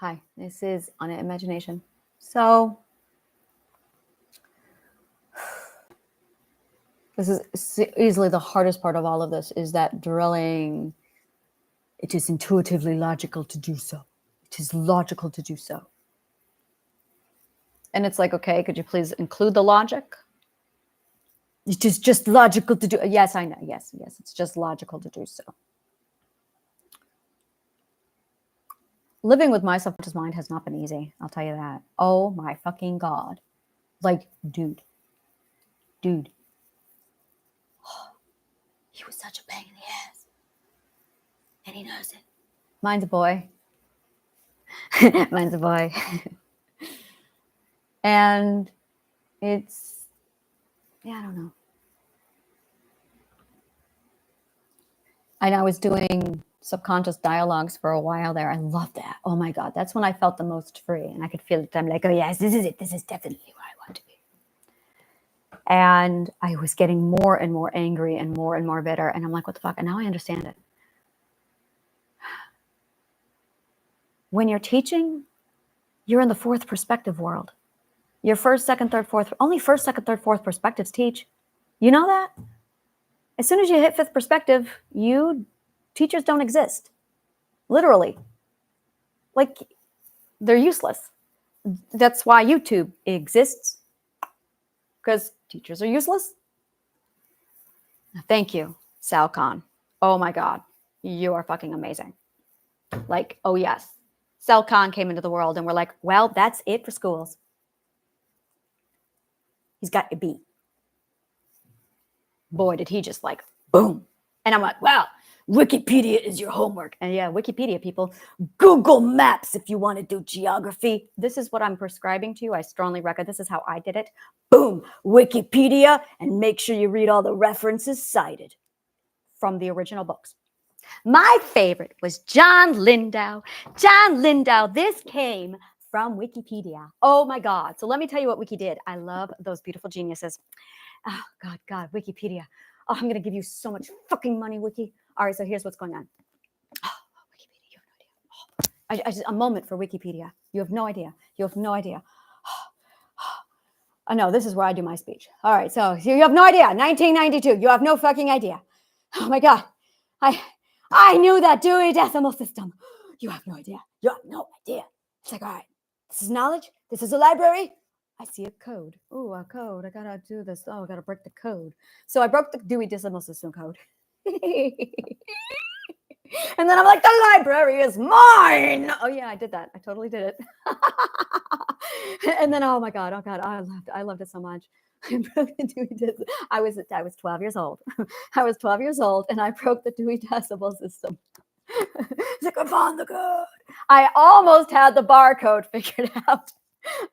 Hi, this is on imagination. So this is easily the hardest part of all of this is that drilling. It is intuitively logical to do so. It is logical to do so. And it's like, okay, could you please include the logic? It is just logical to do. Yes, I know. Yes, it's just logical to do so. Living with my subconscious mind has not been easy. I'll tell you that. Oh my fucking God. Like, dude. He was such a pain in the ass. And he knows it. Mine's a boy. Mine's a boy. And it's, yeah, I don't know. And I was doing subconscious dialogues for a while there. I love that. Oh my God. That's when I felt the most free. And I could feel it. I'm like, oh yes, this is it. This is definitely where I want to be. And I was getting more and more angry and more bitter. And I'm like, what the fuck? And now I understand it. When you're teaching, you're in the fourth perspective world. Your first, second, third, fourth, only first, second, third, fourth perspectives teach. You know that? As soon as you hit fifth perspective, teachers don't exist. Literally. Like, they're useless. That's why YouTube exists. Because teachers are useless. Thank you, Sal Khan. Oh my God. You are fucking amazing. Like, oh yes. Sal Khan came into the world and we're like, well, that's it for schools. He's got a B. Boy, did he just like, boom. And I'm like, wow, Wikipedia is your homework. And yeah, Wikipedia, people. Google Maps if you want to do geography. This is what I'm prescribing to you. I strongly recommend. This is how I did it. Boom, Wikipedia, and make sure you read all the references cited from the original books. My favorite was John Lindau. John Lindau, this came from Wikipedia. Oh my God. So let me tell you what Wiki did. I love those beautiful geniuses. Oh, God, Wikipedia. Oh, I'm going to give you so much fucking money, Wiki. All right, so here's what's going on. Oh, Wikipedia, you have no idea. A moment for Wikipedia. You have no idea. Oh, no, this is where I do my speech. All right, so you have no idea. 1992, you have no fucking idea. Oh my God. I knew that Dewey Decimal System. You have no idea. It's like, all right, this is knowledge. This is a library. I see a code. Oh, a code. I gotta do this. Oh, I gotta break the code. So I broke the Dewey Decimal System code. And then I'm like, the library is mine. Oh yeah, I did that. I totally did it. And then, oh my God, I loved it so much. I broke the Dewey Decimal. I was 12 years old. I was 12 years old, and I broke the Dewey Decimal System. It's like, I found the code. I almost had the barcode figured out.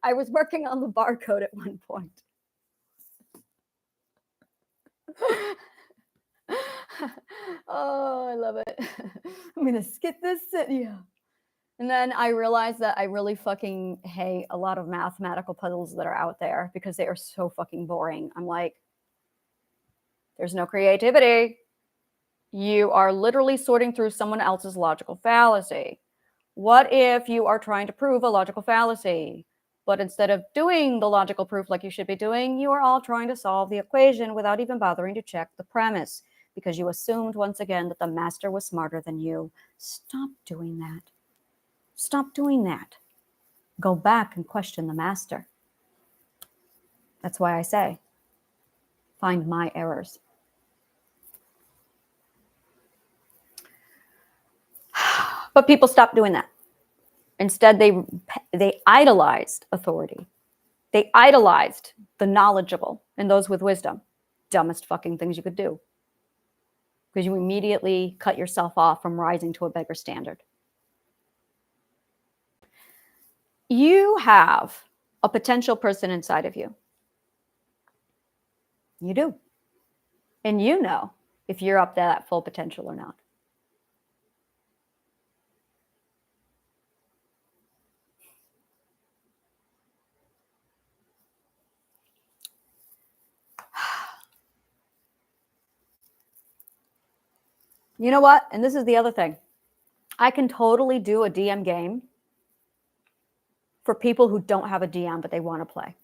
I was working on the barcode at one point. Oh, I love it. I'm going to skip this. Yeah. And then I realized that I really fucking hate a lot of mathematical puzzles that are out there because they are so fucking boring. I'm like, there's no creativity. You are literally sorting through someone else's logical fallacy. What if you are trying to prove a logical fallacy? But instead of doing the logical proof like you should be doing, you are all trying to solve the equation without even bothering to check the premise because you assumed once again that the master was smarter than you. Stop doing that. Stop doing that. Go back and question the master. That's why I say, find my errors. But people stopped doing that. Instead, they idolized authority. They idolized the knowledgeable and those with wisdom. Dumbest fucking things you could do. Because you immediately cut yourself off from rising to a bigger standard. You have a potential person inside of you. You do. And you know if you're up to that full potential or not. You know what? And this is the other thing. I can totally do a DM game for people who don't have a DM, but they want to play.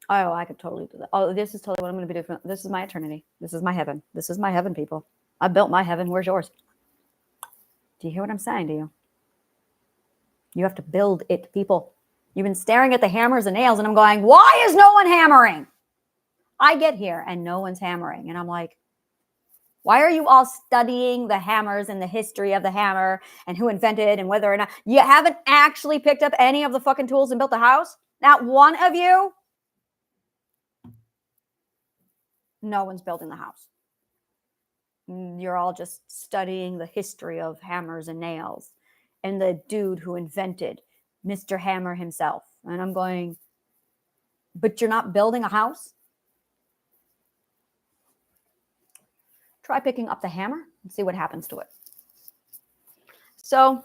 Oh, I could totally do that. Oh, this is totally what I'm going to be doing. This is my eternity. This is my heaven. This is my heaven, people. I built my heaven. Where's yours? Do you hear what I'm saying to you? You have to build it, people. You've been staring at the hammers and nails, and I'm going, why is no one hammering? I get here, and no one's hammering. And I'm like, why are you all studying the hammers and the history of the hammer and who invented and whether or not you haven't actually picked up any of the fucking tools and built the house? Not one of you? No one's building the house. You're all just studying the history of hammers and nails and the dude who invented Mr. Hammer himself. And I'm going, but you're not building a house? Try picking up the hammer and see what happens to it. So,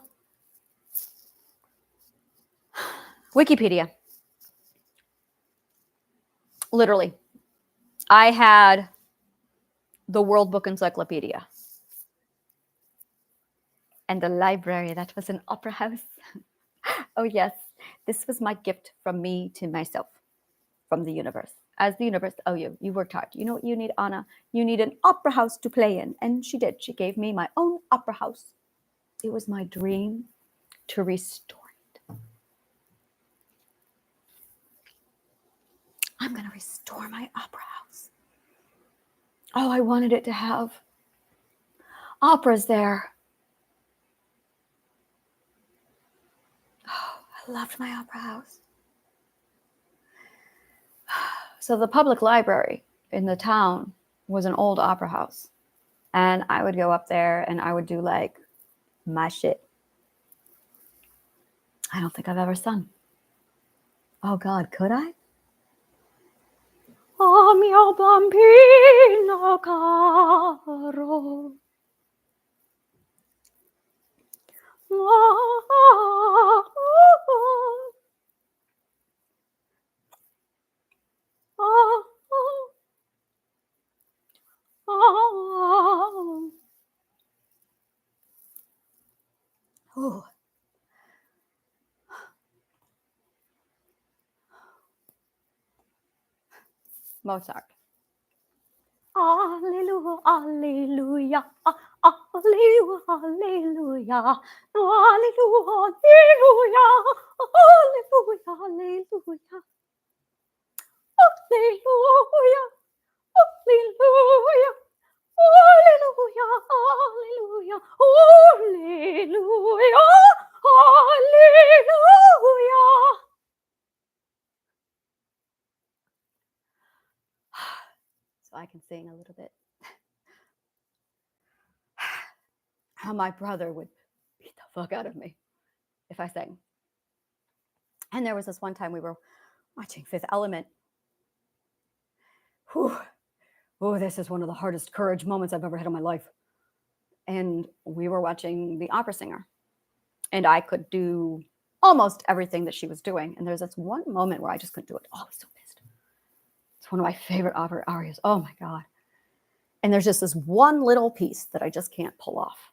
Wikipedia. Literally. I had the World Book Encyclopedia. And the library, that was an opera house. Oh, yes. This was my gift from me to myself, from the universe. As the universe, oh, you worked hard. You know what you need, Anna? You need an opera house to play in. And she did. She gave me my own opera house. It was my dream to restore it. I'm going to restore my opera house. Oh, I wanted it to have operas there. Oh, I loved my opera house. So the public library in the town was an old opera house. And I would go up there and I would do like my shit. I don't think I've ever sung. Oh God, could I? Oh mio bambino caro. Oh. Mozart. Alleluia, alleluia, alleluia, alleluia, alleluia, alleluia, alleluia, alleluia, alleluia, alleluia, alleluia, alleluia, alleluia, alleluia. So I can sing a little bit. How my brother would beat the fuck out of me if I sang. And there was this one time we were watching Fifth Element. Whew. Oh, this is one of the hardest courage moments I've ever had in my life. And we were watching The Opera Singer. And I could do almost everything that she was doing. And there's this one moment where I just couldn't do it. Oh, I was so pissed. It's one of my favorite opera arias. Oh my God. And there's just this one little piece that I just can't pull off.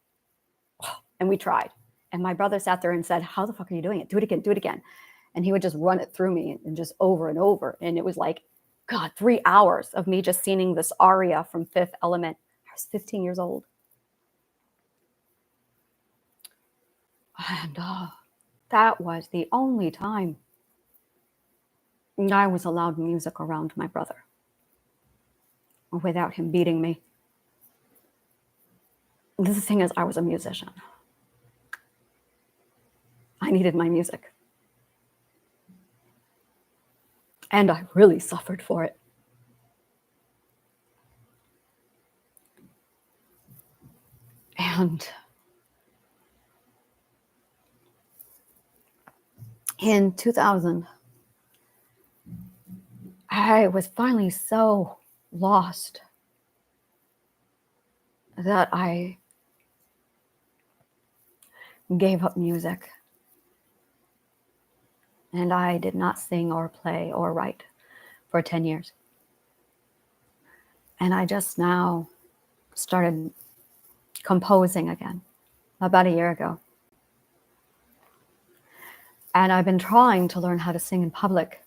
And we tried. And my brother sat there and said, how the fuck are you doing it? Do it again, do it again. And he would just run it through me and just over and over. And it was like, God, 3 hours of me just singing this aria from Fifth Element. I was 15 years old. And that was the only time I was allowed music around my brother without him beating me. The thing is, I was a musician. I needed my music. And I really suffered for it. And in 2000, I was finally so lost that I gave up music. And I did not sing or play or write for 10 years. And I just now started composing again about a year ago. And I've been trying to learn how to sing in public.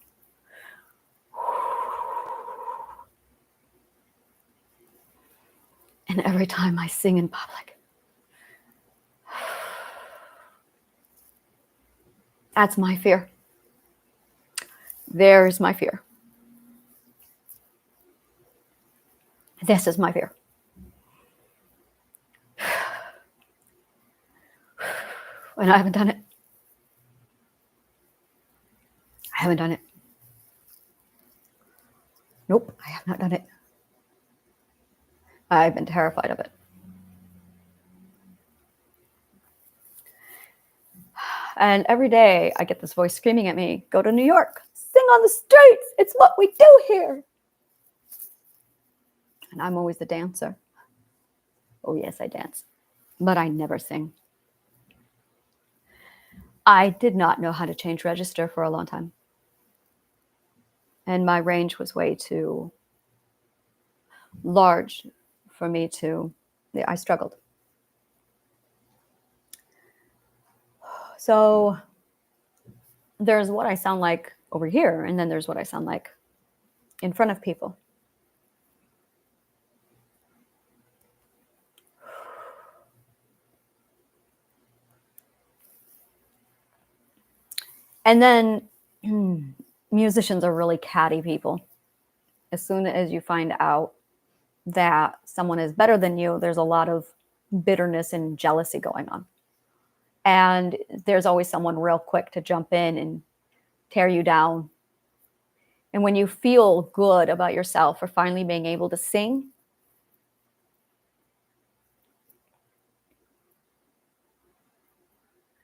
And every time I sing in public, that's my fear. There's my fear. This is my fear. And I haven't done it. I haven't done it. Nope, I have not done it. I've been terrified of it. And every day I get this voice screaming at me, go to New York, sing on the streets. It's what we do here. And I'm always the dancer. Oh, yes, I dance. But I never sing. I did not know how to change register for a long time. And my range was way too large for me to, I struggled. So there's what I sound like over here, and then there's what I sound like in front of people. And then musicians are really catty people. As soon as you find out that someone is better than you, there's a lot of bitterness and jealousy going on. And there's always someone real quick to jump in and tear you down. And when you feel good about yourself for finally being able to sing,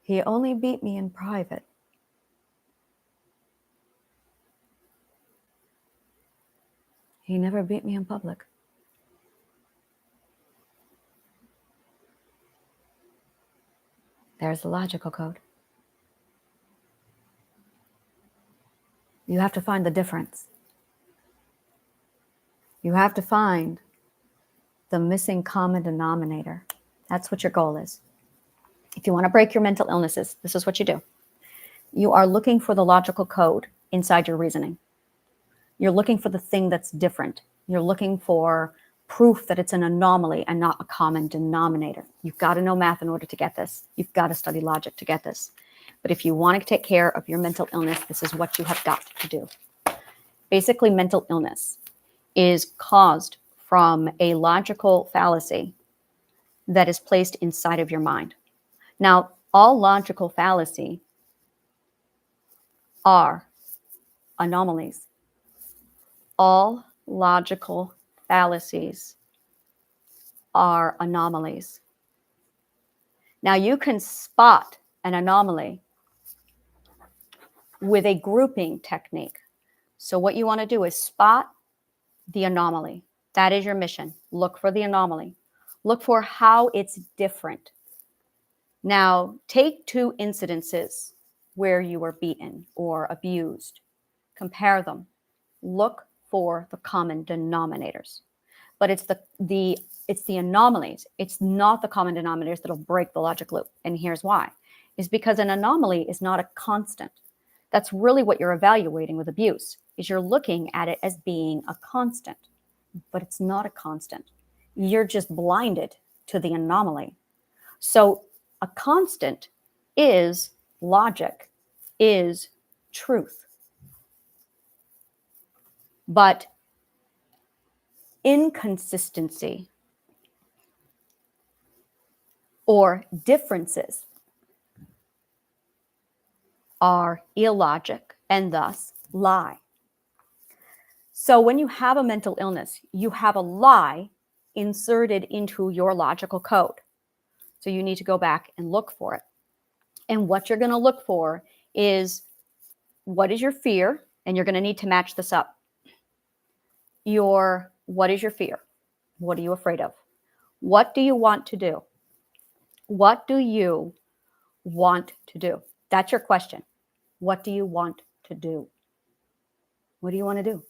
he only beat me in private. He never beat me in public. There's the logical code. You have to find the difference. You have to find the missing common denominator. That's what your goal is. If you want to break your mental illnesses, this is what you do. You are looking for the logical code inside your reasoning. You're looking for the thing that's different. You're looking for proof that it's an anomaly and not a common denominator. You've got to know math in order to get this. You've got to study logic to get this. But if you want to take care of your mental illness, this is what you have got to do. Basically, mental illness is caused from a logical fallacy that is placed inside of your mind. Now, all logical fallacy are anomalies. All logical fallacies are anomalies. Now, you can spot an anomaly with a grouping technique. So what you want to do is spot the anomaly. That is your mission. Look for the anomaly. Look for how it's different. Now, take two incidences where you were beaten or abused. Compare them. Look for the common denominators. But it's the anomalies. It's not the common denominators that'll break the logic loop. And here's why. Is because an anomaly is not a constant. That's really what you're evaluating with abuse, is you're looking at it as being a constant, but it's not a constant. You're just blinded to the anomaly. So a constant is logic, is truth. But inconsistency or differences are illogic and thus lie. So when you have a mental illness, you have a lie inserted into your logical code. So you need to go back and look for it. And what you're going to look for is, what is your fear? And you're going to need to match this up. What is your fear? What are you afraid of? What do you want to do? What do you want to do? That's your question. What do you want to do? What do you want to do?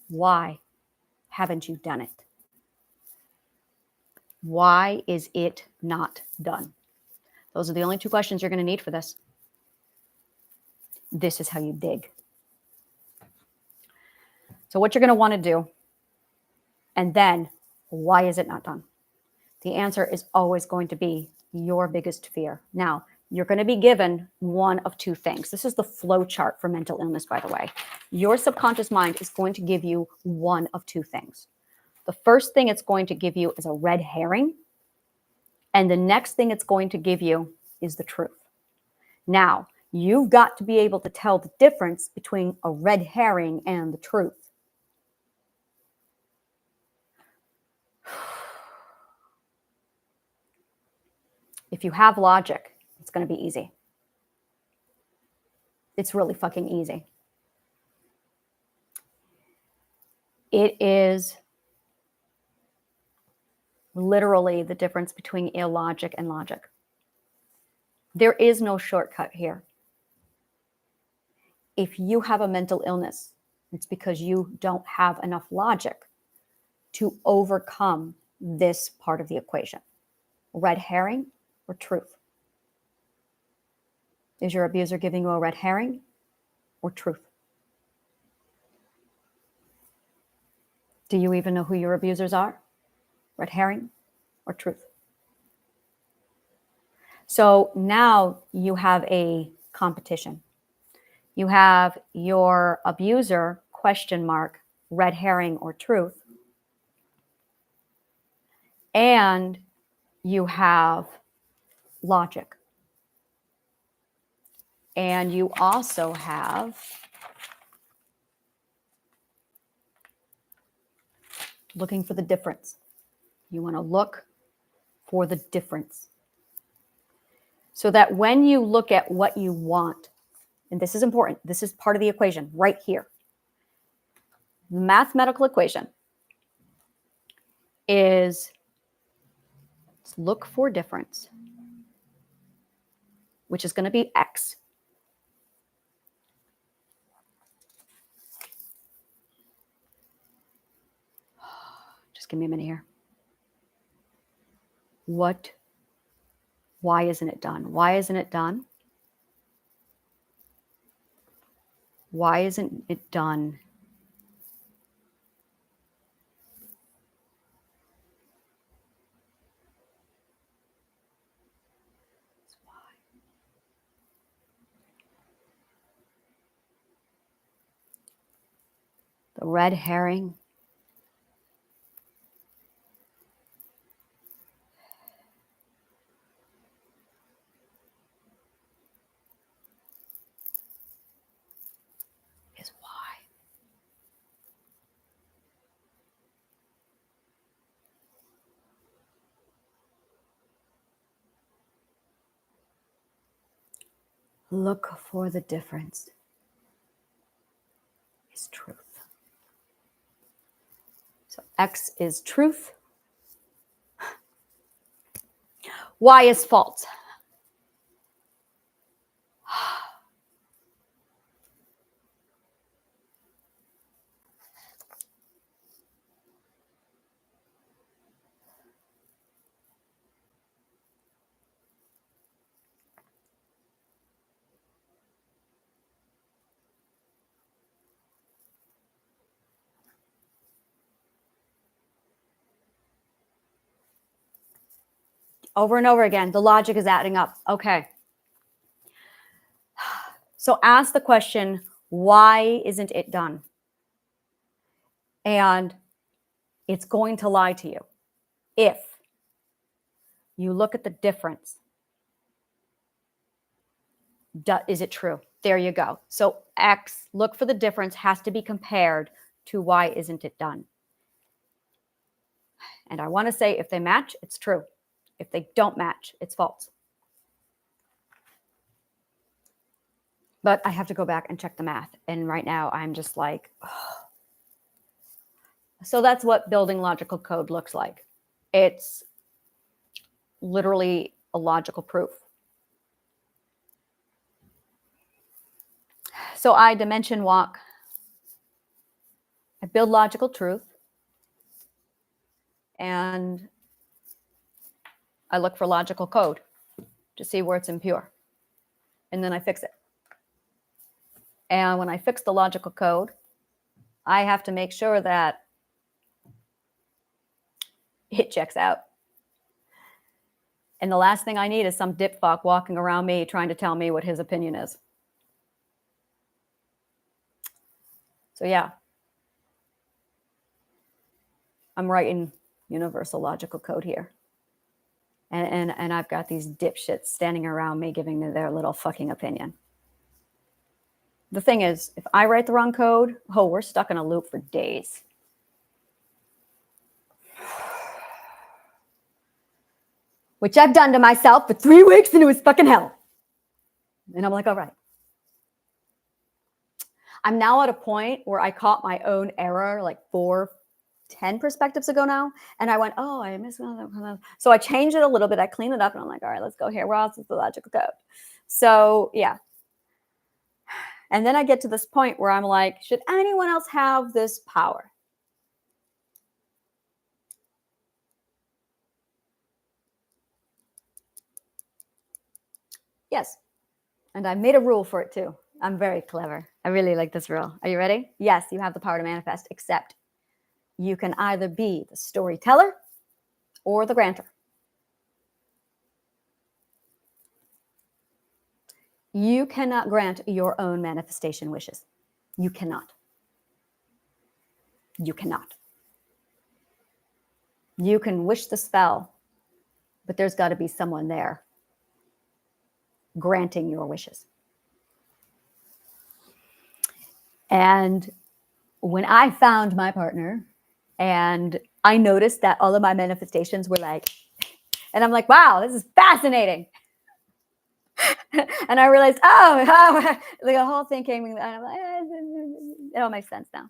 Why haven't you done it? Why is it not done? Those are the only two questions you're going to need for this. This is how you dig. So what you're going to want to do, and then why is it not done? The answer is always going to be your biggest fear. Now, you're going to be given one of two things. This is the flow chart for mental illness, by the way. Your subconscious mind is going to give you one of two things. The first thing it's going to give you is a red herring. And the next thing it's going to give you is the truth. Now, you've got to be able to tell the difference between a red herring and the truth. If you have logic, it's going to be easy. It's really fucking easy. It is literally the difference between illogic and logic. There is no shortcut here. If you have a mental illness, it's because you don't have enough logic to overcome this part of the equation. Red herring or truth? Is your abuser giving you a red herring or truth? Do you even know who your abusers are? Red herring or truth? So now you have a competition. You have your abuser, question mark, red herring or truth. And you have logic. And you also have looking for the difference. You want to look for the difference. So that when you look at what you want, and this is important, this is part of the equation right here. The mathematical equation is look for difference, which is going to be X. Just give me a minute here. Why isn't it done? Why isn't it done? Why isn't it done? The red herring is why. Look for the difference is truth. So X is truth. Y is false. Over and over again, the logic is adding up. Okay. So ask the question, why isn't it done? And it's going to lie to you. If you look at the difference, is it true? There you go. So X, look for the difference, has to be compared to why isn't it done? And I want to say if they match, it's true. If they don't match, it's false. But I have to go back and check the math. And right now I'm just like, oh. So that's what building logical code looks like. It's literally a logical proof. So I dimension walk. I build logical truth. And I look for logical code. to see where it's impure. And then I fix it. And when I fix the logical code, I have to make sure that it checks out. And the last thing I need is some dipfuck walking around me trying to tell me what his opinion is. So yeah, I'm writing universal logical code here. And I've got these dipshits standing around me giving me their little fucking opinion. The thing is, if I write the wrong code, oh, we're stuck in a loop for days. Which I've done to myself for 3 weeks, and it was fucking hell. And I'm like, all right. I'm now at a point where I caught my own error like 10 perspectives ago now. And I went, oh, I missed one of them. So I changed it a little bit. I cleaned it up, and I'm like, all right, let's go here. Where else is the logical code? So yeah. And then I get to this point where I'm like, should anyone else have this power? Yes. And I made a rule for it too. I'm very clever. I really like this rule. Are you ready? Yes, you have the power to manifest, except you can either be the storyteller or the grantor. You cannot grant your own manifestation wishes. You cannot. You cannot. You can wish the spell, but there's got to be someone there granting your wishes. And when I found my partner and I noticed that all of my manifestations were like, and I'm like, wow, this is fascinating. And I realized, oh, the whole thing came, and I'm like, it all makes sense now.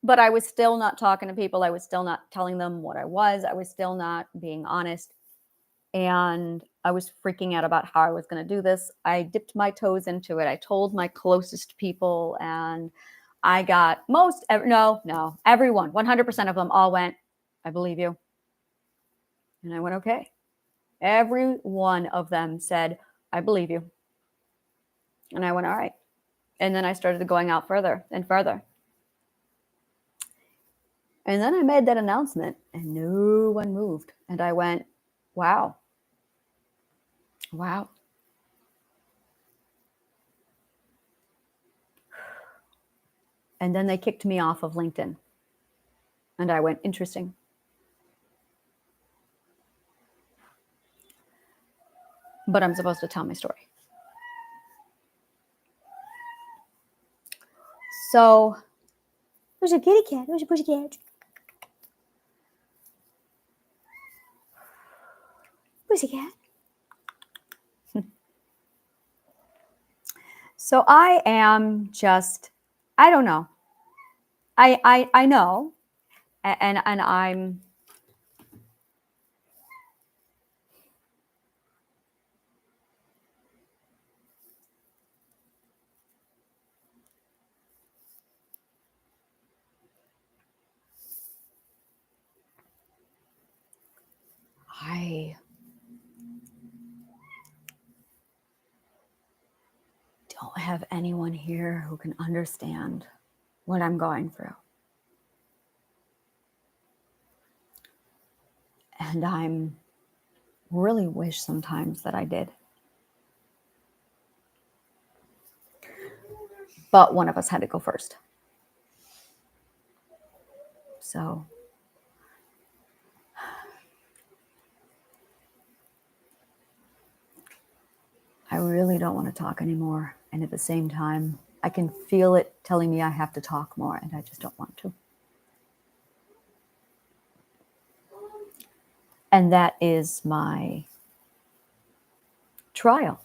But I was still not talking to people. I was still not telling them what I was. I was still not being honest. And I was freaking out about how I was going to do this. I dipped my toes into it. I told my closest people, and I got everyone, 100% of them all went, I believe you. And I went, okay. Every one of them said, I believe you. And I went, all right. And then I started going out further and further. And then I made that announcement and no one moved. And I went, wow. Wow. And then they kicked me off of LinkedIn. And I went, interesting. But I'm supposed to tell my story. So, where's your kitty cat? Where's your pushy cat? Pushy cat. So I am just, I don't know. I know, and I'm. I don't have anyone here who can understand what I'm going through. And I'm really wish sometimes that I did. But one of us had to go first. So I really don't want to talk anymore. And at the same time, I can feel it telling me I have to talk more, and I just don't want to. And that is my trial.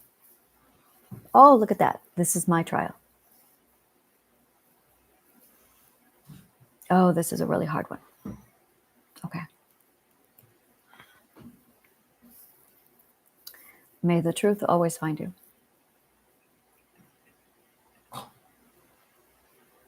Oh, look at that. This is my trial. Oh, this is a really hard one. Okay. May the truth always find you.